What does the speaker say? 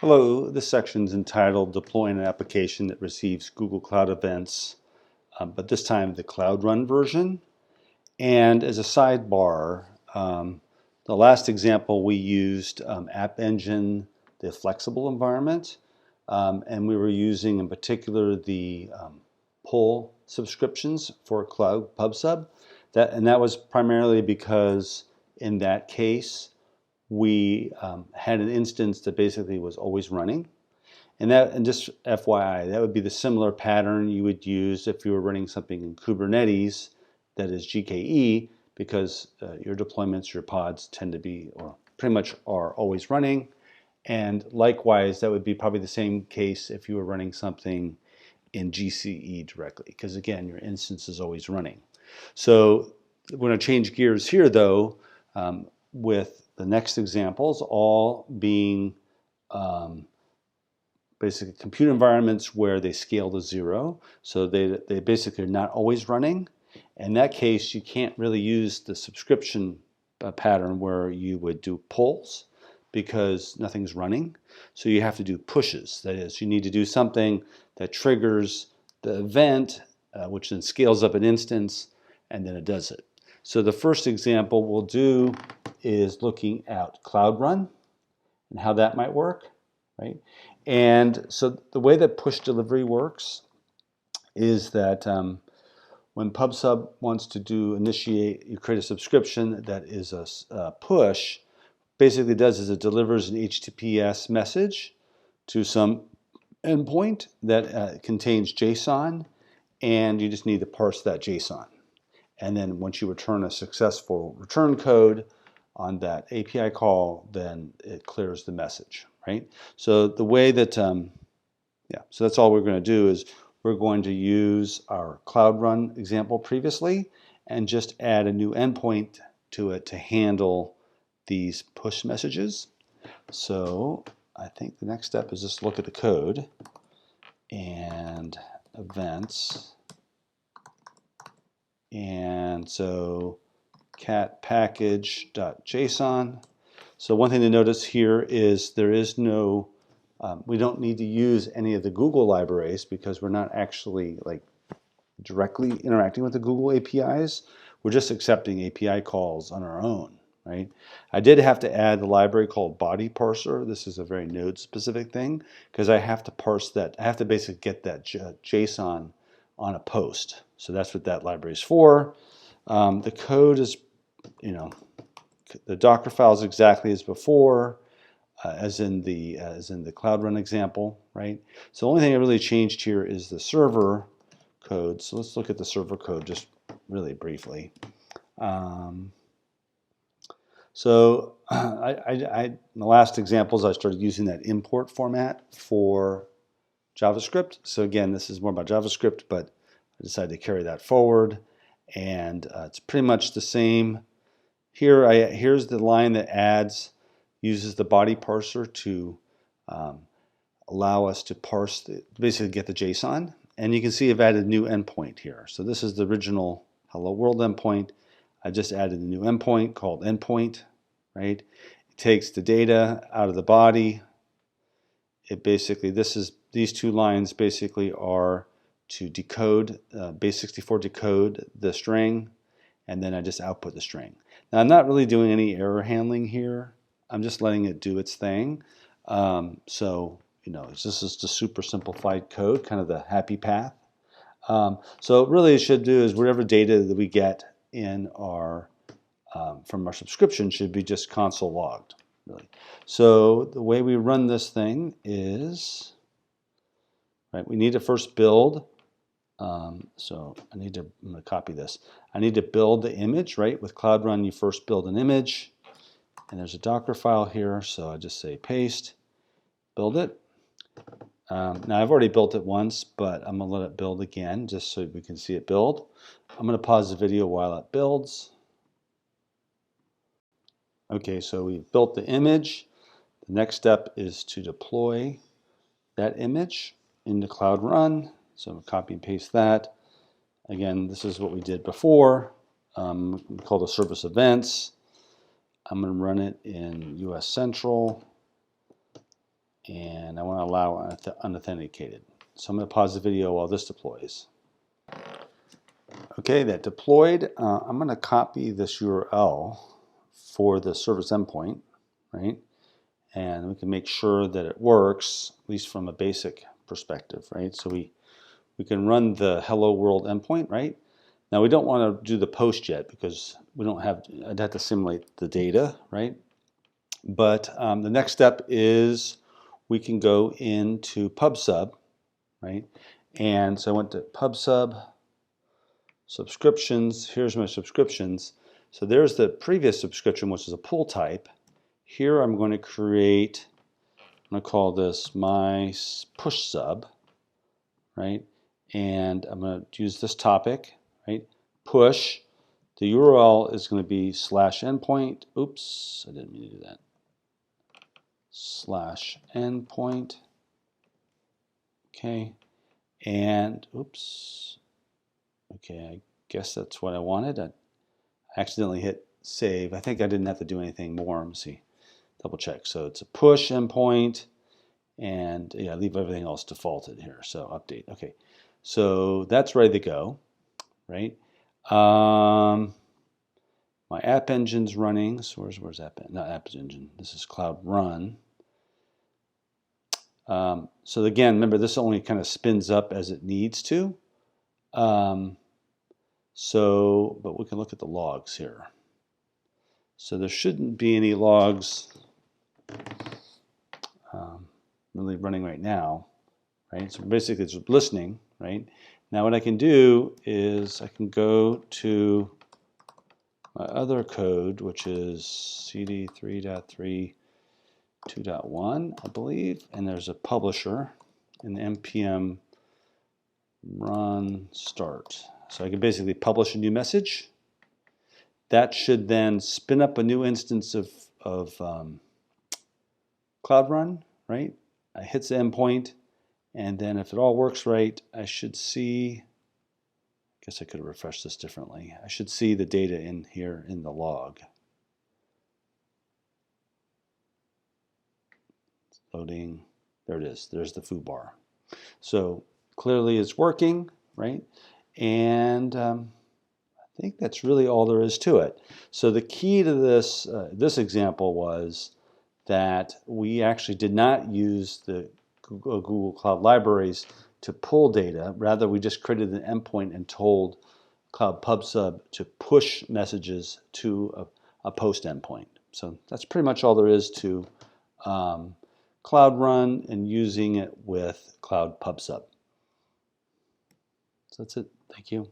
Hello, this section is entitled Deploying an Application that Receives Google Cloud Events, but this time the Cloud Run version. And as a sidebar, the last example we used App Engine, the flexible environment, and we were using in particular the pull subscriptions for Cloud PubSub. That was primarily because in that case, we had an instance that basically was always running. And just FYI, that would be the similar pattern you would use if you were running something in Kubernetes that is GKE, because your deployments, your pods tend to be, or pretty much are always running. And likewise, that would be probably the same case if you were running something in GCE directly, because again, your instance is always running. So we're going to change gears here though, with the next examples all being basically compute environments where they scale to 0. So they basically are not always running. In that case, you can't really use the subscription pattern where you would do pulls because nothing's running. So you have to do pushes. That is, you need to do something that triggers the event, which then scales up an instance, and then it does it. So the first example we'll do is looking at Cloud Run and how that might work, right? And so the way that push delivery works is that when PubSub wants to initiate, you create a subscription that is a push. Basically, it does is it delivers an HTTPS message to some endpoint that contains JSON, and you just need to parse that JSON. And then once you return a successful return code on that API call, then it clears the message, right? So the way that, so that's all we're going to do is we're going to use our Cloud Run example previously and just add a new endpoint to it to handle these push messages. So I think the next step is just look at the code and events. And so cat package.json. So one thing to notice here is there is no, we don't need to use any of the Google libraries because we're not actually like directly interacting with the Google APIs. We're just accepting API calls on our own, right? I did have to add the library called body parser. This is a very node specific thing because I have to parse that. I have to basically get that JSON on a post. So that's what that library is for. The code is, the Docker file is exactly as before, as in the Cloud Run example, right? So the only thing I really changed here is the server code. So let's look at the server code just really briefly. So in the last examples, I started using that import format for JavaScript. So again, this is more about JavaScript, but I decided to carry that forward. And it's pretty much the same. Here's the line that uses the body parser to allow us to parse, basically get the JSON. And you can see I've added a new endpoint here. So this is the original Hello World endpoint. I just added a new endpoint called endpoint, right? It takes the data out of the body. It basically, these two lines basically are to decode, base64 decode the string, and then I just output the string. Now I'm not really doing any error handling here. I'm just letting it do its thing. This is just super simplified code, kind of the happy path. So really it should do is whatever data that we get in our from our subscription should be just console logged, really. So the way we run this thing is, right, we need to first build. I'm going to copy this. I need to build the image, right? With Cloud Run, you first build an image, and there's a Docker file here. So I just say paste, build it. Now I've already built it once, but I'm going to let it build again just so we can see it build. I'm going to pause the video while it builds. Okay, so we've built the image. The next step is to deploy that image into Cloud Run. So copy and paste that. Again, this is what we did before. We call the service events. I'm going to run it in US Central. and I want to allow unauthenticated. So I'm going to pause the video while this deploys. Okay, that deployed. I'm going to copy this URL for the service endpoint, right? And we can make sure that it works, at least from a basic perspective, right? So we can run the hello world endpoint, right? Now we don't want to do the post yet because we don't have, I'd have to simulate the data, right? But the next step is we can go into PubSub, right? And so I went to PubSub, subscriptions, here's my subscriptions. So there's the previous subscription, which is a pool type. Here I'm going to create, I'm going to call this my push sub, right? And I'm going to use this topic, right? Push. The URL is going to be /endpoint. Oops, I didn't mean to do that. /endpoint. Okay. And oops. Okay, I guess that's what I wanted. I accidentally hit save. I think I didn't have to do anything more. Let me see. Double check. So it's a push endpoint. And yeah, leave everything else defaulted here. So update. Okay. So that's ready to go, right? My App Engine's running. So where's App Engine? Not App Engine. This is Cloud Run. So again, remember this only kind of spins up as it needs to. But we can look at the logs here. So there shouldn't be any logs really running right now, right? So basically it's listening, right? Now what I can do is I can go to my other code, which is CD 3.3 2.1, I believe, and there's a publisher in the npm run start. So I can basically publish a new message. That should then spin up a new instance of Cloud Run, right? I hit the endpoint, and then if it all works right, I should see, I guess I could have refreshed this differently. I should see the data in here in the log. It's loading. There it is. There's the foo bar. So clearly it's working, right? And I think that's really all there is to it. So the key to this, this example was that we actually did not use the Google Cloud Libraries to pull data. Rather, we just created an endpoint and told Cloud PubSub to push messages to a post endpoint. So that's pretty much all there is to Cloud Run and using it with Cloud PubSub. So that's it. Thank you.